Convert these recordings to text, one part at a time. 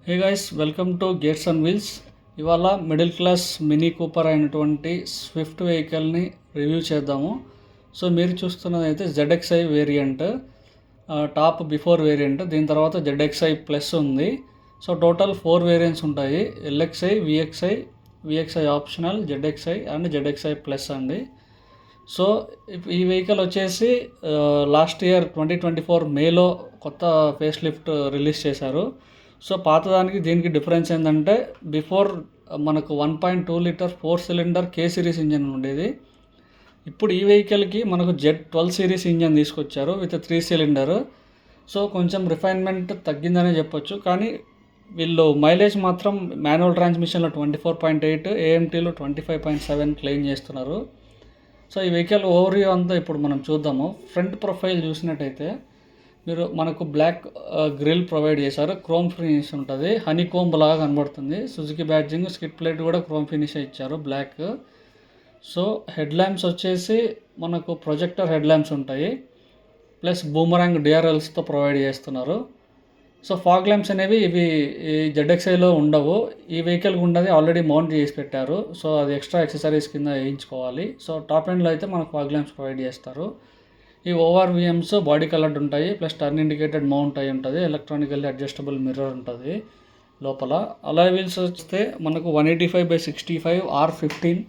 Hey guys, welcome to gates and wheels. ఇవాళ middle class mini Cooper అయినటువంటి Swift వెహికల్ని review చేద్దాము. So మీరు చూస్తున్నది అయితే ZXi variant, top before variant. దీని తర్వాత ZXi ప్లస్ ఉంది. సో టోటల్ 4 వేరియంట్స్ ఉంటాయి: LXi, VXi optional, ZXi and ZXi plus అండి. సో ఈ వెహికల్ వచ్చేసి లాస్ట్ ఇయర్ 2024 మేలో కొత్త ఫేస్ లిఫ్ట్ రిలీజ్ చేశారు. సో పాతదానికి దీనికి డిఫరెన్స్ ఏంటంటే, బిఫోర్ మనకు 1.2 litre 4 cylinder K series engine ఉండేది. ఇప్పుడు ఈ వెహికల్కి మనకు Z12 సిరీస్ ఇంజన్ తీసుకొచ్చారు విత్ 3 సిలిండర్. సో కొంచెం రిఫైన్మెంట్ తగ్గిందనే చెప్పొచ్చు, కానీ వీళ్ళు మైలేజ్ మాత్రం మాన్యువల్ ట్రాన్స్మిషన్లో 24.8, AMTలో 25.7 క్లెయిమ్ చేస్తున్నారు. సో ఈ వెహికల్ ఓవర్వ్యూ అంతా ఇప్పుడు మనం చూద్దాము. ఫ్రంట్ ప్రొఫైల్ చూసినట్టయితే మీరు మనకు బ్లాక్ గ్రిల్ ప్రొవైడ్ చేశారు. క్రోమ్ ఫినిష్ ఉంటుంది, హనీ కోంబ్ లాగా కనబడుతుంది. సుజుకి బ్యాడ్జింగ్, స్కిట్ ప్లేట్ కూడా క్రోమ్ ఫినిష్ ఇచ్చారు, బ్లాక్. సో హెడ్ ల్యాంప్స్ వచ్చేసి మనకు ప్రొజెక్టర్ హెడ్ ల్యాంప్స్ ఉంటాయి, ప్లస్ బూమరాంగ్ డిఆర్ఎల్స్తో ప్రొవైడ్ చేస్తున్నారు. సో ఫాగ్ ల్యాంప్స్ అనేవి ఇవి ఈ ZXiలో ఉండవు. ఈ వెహికల్కి ఉండదు, ఆల్రెడీ మౌంట్ చేసి పెట్టారు. సో అది ఎక్స్ట్రా యాక్సెసరీస్ కింద వేయించుకోవాలి. సో టాప్ ఎండ్లో అయితే మనకు ఫాగ్ ల్యాంప్స్ ప్రొవైడ్ చేస్తారు. ఈ ORVMs బాడీ కలర్డ్ ఉంటాయి, ప్లస్ టర్న్ ఇండికేటెడ్ మౌంట్ అయి ఉంటుంది, ఎలక్ట్రానికల్లీ అడ్జస్టబుల్ మిర్రర్ ఉంటుంది లోపల. అలాయ్ వీల్స్ వస్తే మనకు 185/65 R15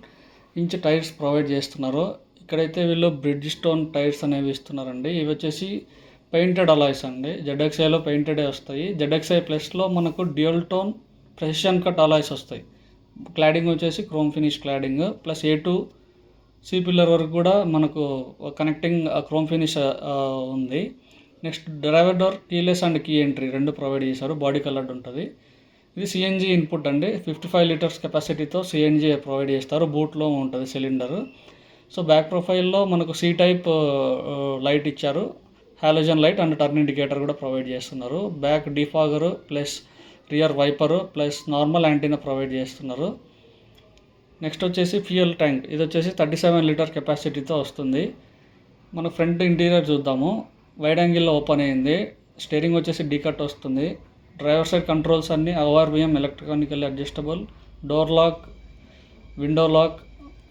ఇంచ్ టైర్స్ ప్రొవైడ్ చేస్తున్నారు. ఇక్కడైతే వీళ్ళు బ్రిడ్జ్ స్టోన్ టైర్స్ అనేవి ఇస్తున్నారండి. ఇవి వచ్చేసి పెయింటెడ్ అలాయ్స్ అండి. ZXiలో పెయింటెడే వస్తాయి. ZXi ప్లస్లో మనకు dual tone precision cut alloys వస్తాయి. క్లాడింగ్ వచ్చేసి chrome finish cladding, plus A2 C pillar వరకు కూడా మనకు కనెక్టింగ్ క్రోమ్ ఫినిష్ ఉంది. Next driver door keyless and key entry రెండు ప్రొవైడ్ చేశారు, బాడీ కలర్డ్ ఉంటుంది. ఇది CNG ఇన్పుట్ అండి. 55 లీటర్స్ కెపాసిటీతో CNG ప్రొవైడ్ చేస్తారు. బూట్లో ఉంటుంది సిలిండర్. సో బ్యాక్ ప్రొఫైల్లో మనకు C టైప్ లైట్ ఇచ్చారు, halogen light and turn indicator కూడా ప్రొవైడ్ చేస్తున్నారు. Back defogger plus rear wiper plus normal antenna provide చేస్తున్నారు. నెక్స్ట్ వచ్చేసి ఫ్యూయల్ ట్యాంక్, ఇది వచ్చేసి 37 లీటర్ కెపాసిటీతో వస్తుంది. మన ఫ్రంట్ ఇంటీరియర్ చూద్దాము. వైడ్ యాంగిల్లో ఓపెన్ అయింది. స్టీరింగ్ వచ్చేసి డీకట్ వస్తుంది. డ్రైవర్ సైడ్ కంట్రోల్స్ అన్నీ ORVM electronically adjustable, door lock, window lock,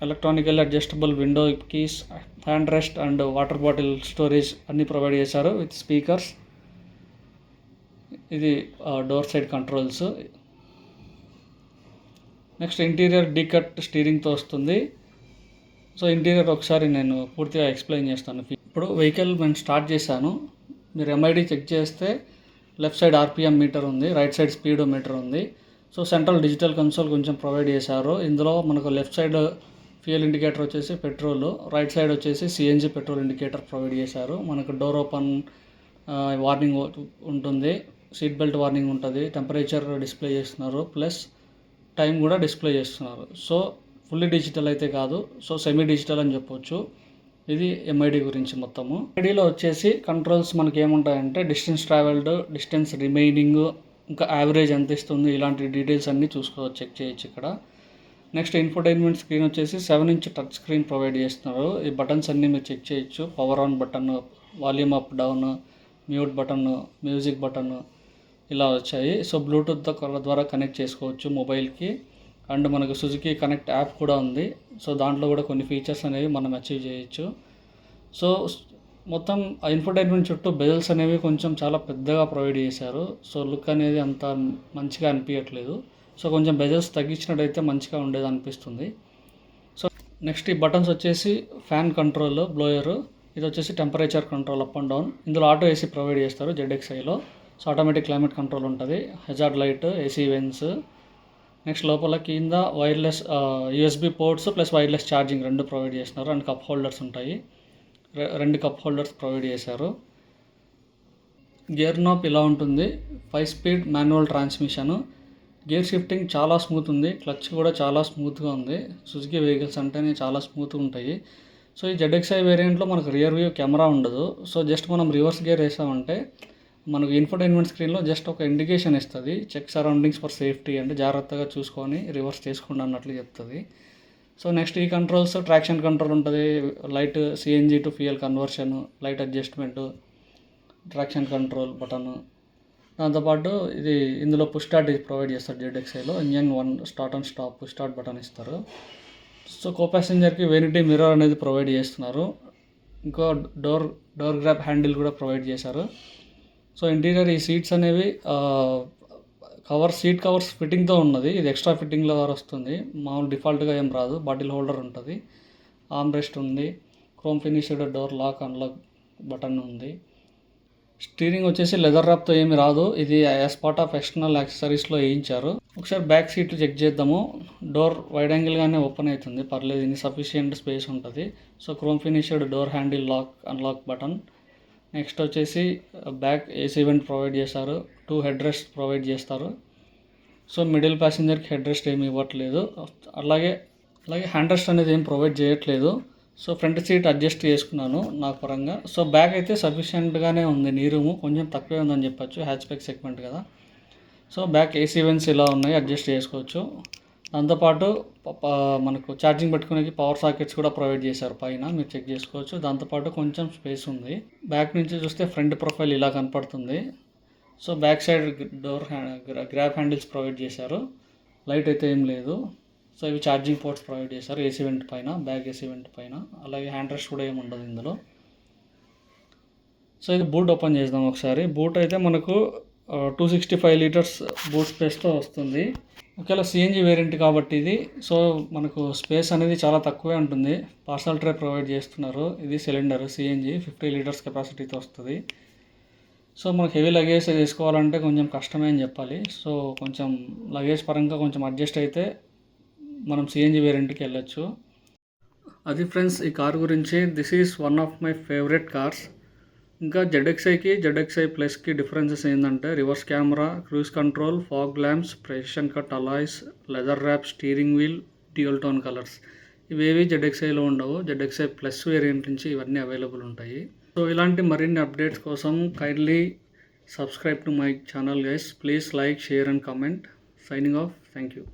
electronically adjustable window keys, hand rest and water bottle storage అన్నీ ప్రొవైడ్ చేశారు విత్ స్పీకర్స్. ఇది door side controls. Next interior డీకట్ స్టీరింగ్తో వస్తుంది. సో ఇంటీరియర్ ఒకసారి నేను పూర్తిగా ఎక్స్ప్లెయిన్ చేస్తాను. ఇప్పుడు వెహికల్ నేను స్టార్ట్ చేశాను. మీరు MID చెక్ చేస్తే లెఫ్ట్ సైడ్ RPM మీటర్ ఉంది, రైట్ సైడ్ స్పీడో మీటర్ ఉంది. సో సెంట్రల్ డిజిటల్ కన్సోల్ కొంచెం ప్రొవైడ్ చేశారు. ఇందులో మనకు లెఫ్ట్ సైడ్ ఫ్యూయల్ ఇండికేటర్ వచ్చేసి పెట్రోల్, రైట్ సైడ్ వచ్చేసి CNG పెట్రోల్ ఇండికేటర్ ప్రొవైడ్ చేశారు. మనకు డోర్ ఓపెన్ వార్నింగ్ ఉంటుంది, సీట్ బెల్ట్ వార్నింగ్ ఉంటుంది, టెంపరేచర్ డిస్ప్లే చేస్తున్నారు, ప్లస్ టైం కూడా డిస్ప్లే చేస్తున్నారు. సో ఫుల్లీ డిజిటల్ అయితే కాదు, సో సెమీ డిజిటల్ అని చెప్పొచ్చు. ఇది MID గురించి మొత్తము. MIDలో వచ్చేసి కంట్రోల్స్ మనకి ఏముంటాయంటే, డిస్టెన్స్ ట్రావెల్డ్, డిస్టెన్స్ రిమైనింగ్, ఇంకా యావరేజ్ ఎంత ఇస్తుంది, ఇలాంటి డీటెయిల్స్ అన్నీ చూసుకోవచ్చు, చెక్ చేయొచ్చు ఇక్కడ. నెక్స్ట్ ఇన్ఫోటైన్మెంట్ స్క్రీన్ వచ్చేసి 7 ఇంచ్ టచ్ స్క్రీన్ ప్రొవైడ్ చేస్తున్నారు. ఈ బటన్స్ అన్నీ మీరు చెక్ చేయొచ్చు. Power on button, volume up down, mute button, music button ఇలా వచ్చాయి. సో బ్లూటూత్ ద్వారా కనెక్ట్ చేసుకోవచ్చు మొబైల్కి. అండ్ మనకు సుజుకి కనెక్ట్ యాప్ కూడా ఉంది. సో దాంట్లో కూడా కొన్ని ఫీచర్స్ అనేవి మనం అచీవ్ చేయొచ్చు. సో మొత్తం ఇన్ఫోటైన్మెంట్ చుట్టూ బెజల్స్ అనేవి కొంచెం చాలా పెద్దగా ప్రొవైడ్ చేశారు. సో లుక్ అనేది అంత మంచిగా అనిపించట్లేదు. సో కొంచెం బెజల్స్ తగ్గించినట్టయితే మంచిగా ఉండేది అనిపిస్తుంది. సో నెక్స్ట్ ఈ బటన్స్ వచ్చేసి ఫ్యాన్ కంట్రోల్, బ్లోయర్, ఇది వచ్చేసి temperature control up and down. ఇందులో ఆటో AC ప్రొవైడ్ చేస్తారు ZXiలో. సో ఆటోమేటిక్ క్లైమేట్ కంట్రోల్ ఉంటుంది, hazard light, AC vents. Next లోపల కింద wireless USB ports plus wireless charging రెండు ప్రొవైడ్ చేస్తున్నారు. అండ్ కప్ హోల్డర్స్ ఉంటాయి, 2 కప్ హోల్డర్స్ ప్రొవైడ్ చేశారు. గేర్ నాప్ ఇలా ఉంటుంది, 5 speed manual transmission. Gear shifting చాలా స్మూత్ ఉంది, క్లచ్ కూడా చాలా స్మూత్గా ఉంది. సుజుకి వెహికల్స్ అంటేనే చాలా స్మూత్గా ఉంటాయి. సో ఈ ZXi వేరియంట్లో మనకు రియర్ వ్యూ కెమెరా ఉండదు. సో జస్ట్ మనం రివర్స్ గేర్ వేసామంటే మనకు ఇన్ఫోటైన్మెంట్ స్క్రీన్లో జస్ట్ ఒక ఇండికేషన్ ఇస్తుంది, చెక్ సరౌండింగ్స్ ఫర్ సేఫ్టీ, అంటే జాగ్రత్తగా చూసుకొని రివర్స్ చేసుకోండి అన్నట్లు చెప్తుంది. సో నెక్స్ట్ ఈ కంట్రోల్స్, ట్రాక్షన్ కంట్రోల్ ఉంటుంది, light CNG to fuel conversion, light adjustment, traction control button, దాంతోపాటు ఇది ఇందులో పుష్ స్టార్ట్ ప్రొవైడ్ చేస్తారు ZXIలో. Engine 1 start and stop push start button ఇస్తారు. సో కో ప్యాసింజర్కి వెనిటీ మిర్రర్ అనేది ప్రొవైడ్ చేస్తున్నారు. ఇంకో డోర్ గ్రాబ్ హ్యాండిల్ కూడా ప్రొవైడ్ చేశారు. సో ఇంటీరియర్ ఈ సీట్స్ అనేవి సీట్ కవర్స్ ఫిట్టింగ్తో ఉన్నది. ఇది ఎక్స్ట్రా ఫిట్టింగ్లో వస్తుంది, మామూలు డిఫాల్ట్గా ఏం రాదు. బాటిల్ హోల్డర్ ఉంటుంది, ఆర్మ్ రెస్ట్ ఉంది, chrome finished door lock unlock button ఉంది. స్టీరింగ్ వచ్చేసి లెదర్ ర్యాప్తో ఏమి రాదు, ఇది యాజ్ పార్ట్ ఆఫ్ ఎక్స్టర్నల్ యాక్సెసరీస్లో వేయించారు. ఒకసారి బ్యాక్ సీట్లు చెక్ చేద్దాము. డోర్ వైడ్ యాంగిల్గానే ఓపెన్ అవుతుంది, పర్లేదు, ఇన్ని సఫిషియంట్ స్పేస్ ఉంటుంది. So chrome finished door handle lock unlock button. Next వచ్చేసి బ్యాక్ ఏసీ వెంట్ ప్రొవైడ్ చేశారు, 2 హెడ్ రెస్ట్ ప్రొవైడ్ చేస్తారు. సో మిడిల్ ప్యాసింజర్కి హెడ్ రెస్ట్ ఏమి ఇవ్వట్లేదు, అలాగే హ్యాండ్ రెస్ట్ అనేది ఏం ప్రొవైడ్ చేయట్లేదు. సో ఫ్రంట్ సీట్ అడ్జస్ట్ చేసుకున్నాను నా పరంగా. సో బ్యాక్ అయితే సఫిషియెంట్గానే ఉంది, నీ రూము కొంచెం తక్కువే ఉందని చెప్పచ్చు, హ్యాచ్ బ్యాక్ సెగ్మెంట్ కదా. సో బ్యాక్ ఏసీ వెంట్స్ ఇలా ఉన్నాయి, అడ్జస్ట్ చేసుకోవచ్చు. దాంతోపాటు మనకు ఛార్జింగ్ పెట్టుకునేకి పవర్ సాకెట్స్ కూడా ప్రొవైడ్ చేశారు పైన, మీరు చెక్ చేసుకోవచ్చు. దాంతోపాటు కొంచెం స్పేస్ ఉంది. బ్యాక్ నుంచి చూస్తే ఫ్రంట్ ప్రొఫైల్ ఇలా కనపడుతుంది. So back side door grab handles provide చేశారు, లైట్ అయితే ఏం లేదు. సో ఇవి ఛార్జింగ్ పోర్ట్స్ ప్రొవైడ్ చేశారు ఏసీ వెంట్ పైన, బ్యాక్ ఏసీ వెంట్ పైన. అలాగే హ్యాండ్ రెస్ట్ కూడా ఏమి ఉండదు ఇందులో. సో ఇది బూట్ ఓపెన్ చేద్దాం ఒకసారి. బూట్ అయితే మనకు 265 లీటర్స్ బూట్ స్పేస్తో వస్తుంది. ఒకవేళ సిఎన్జి వేరియంట్ కాబట్టి ఇది, సో మనకు స్పేస్ అనేది చాలా తక్కువే ఉంటుంది. పార్సల్ ట్రే ప్రొవైడ్ చేస్తున్నారు. ఇది సిలిండర్ సిఎన్జి 50 లీటర్స్ కెపాసిటీతో వస్తుంది. సో మనకు హెవీ లగేజ్ తీసుకోవాలంటే కొంచెం కష్టమే అని చెప్పాలి. సో కొంచెం లగేజ్ పరంగా కొంచెం అడ్జస్ట్ అయితే మనం సిఎన్జి వేరియంట్కి వెళ్ళొచ్చు. అది ఫ్రెండ్స్ ఈ కార్ గురించి. This is one of my favourite cars. ఇంకా ZXIకి ZXI ప్లస్కి డిఫరెన్సెస్ ఏంటంటే reverse camera, cruise control, fog lamps, precision cut alloys, leather wrap steering wheel, dual tone colours. ఇవేవి ZXIలో ఉండవు. ZXI ప్లస్ వేరియంట్ నుంచి ఇవన్నీ అవైలబుల్ ఉంటాయి. సో ఇలాంటి మరిన్ని అప్డేట్స్ కోసం kindly subscribe to my channel guys. Please like, share and comment. Signing off. Thank you.